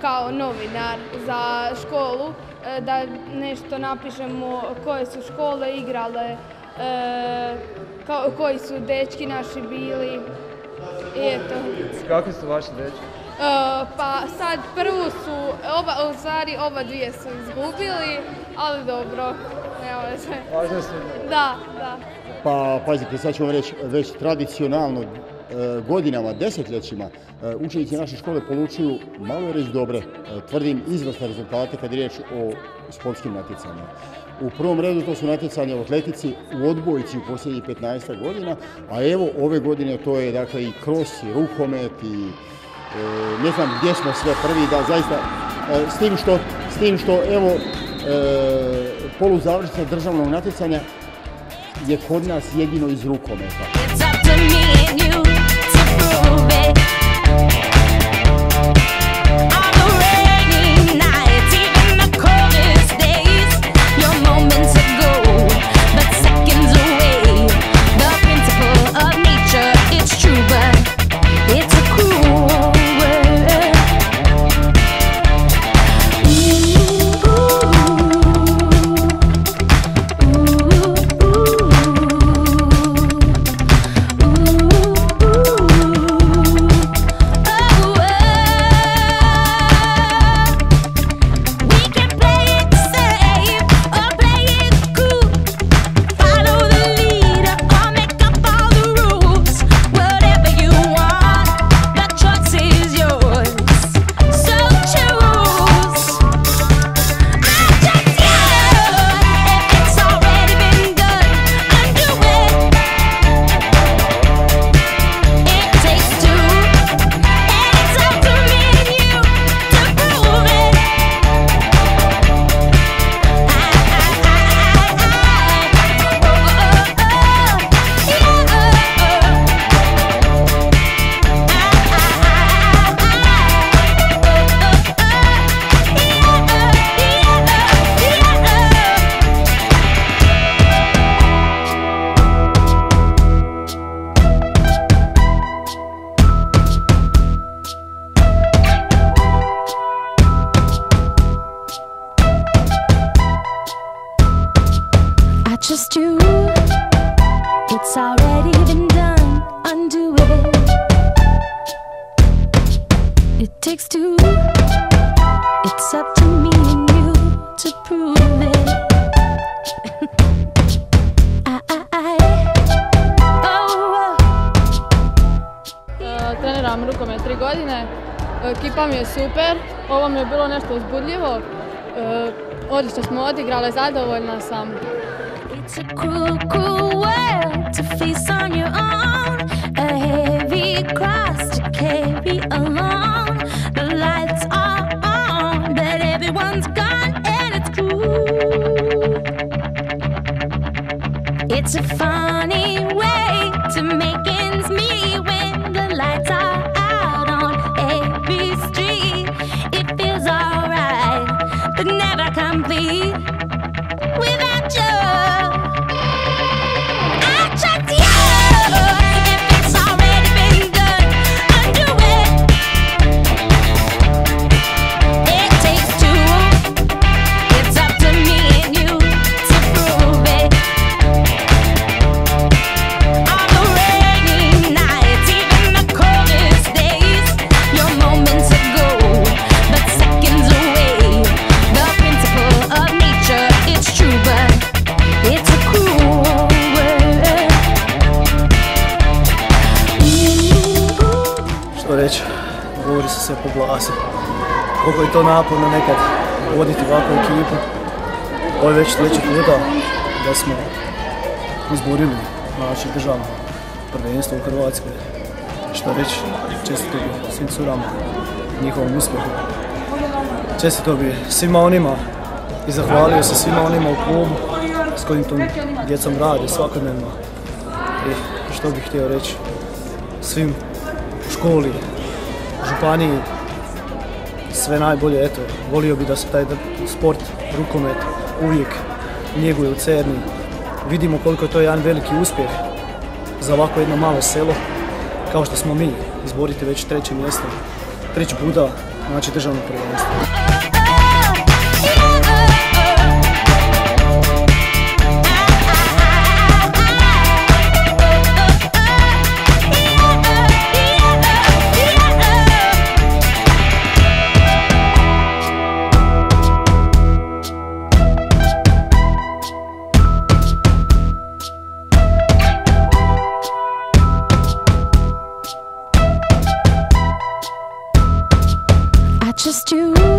kao novinar za školu, da nešto napišemo koje su škole igrale, koji su dečki naši bili i eto. Kakvi su vaši dečki? Pa sad prvu su, u stvari oba dvije su izgubili, ali dobro, nema veze. Važno su. Da, da. Pa pazite, sad ću vam reći, već tradicionalno godinama, desetljećima, učenici naše škole polučuju, malo je reći dobre, tvrdim izvrsne rezultate kad je riječ o sportskim natjecanjima. U prvom redu to su natjecanja u atletici, u odbojci u posljednjih 15 godina, a evo ove godine to je dakle i kros, i rukomet, i ne znam gdje smo sve prvi, da zaista, s tim što evo poluzavršnica državnog natjecanja je kod nas jedino iz rukometa. Just you, it's already been done, undo it. It takes two, it's up to me and you to prove it. Treniram rukomet 3 godine, ekipa mi je super, ovo mi je bilo nešto uzbudljivo, odlično smo odigrali, zadovoljna sam. It's a cruel, cruel world to face on your own, a heavy cross to carry alone. The lights are on, but everyone's gone and it's cruel. It's a funny way to make ends meet when the lights are out on every street. It feels alright, but never complete without you. Reći, govori se sve po glasu. Koliko je to naporno nekad voditi ovakvu ekipu. Ovo je već treći puta da smo izborili naše državno prvenstvo u Hrvatskoj. Što reći, čestito bi svim curama njihovom uspjehu. Čestito bi svima onima i zahvalio se svima onima u klubu s kojim tom djecom rade svakodnevno. I što bih htio reći svim u školi, županiji, sve najbolje, eto, volio bi da se taj sport, rukomet, uvijek njeguje u Cerni. Vidimo koliko je to jedan veliki uspjeh za ovako jedno malo selo, kao što smo mi, izboriti već treće mjesto, treći puta znači državno prvenstvo. Just you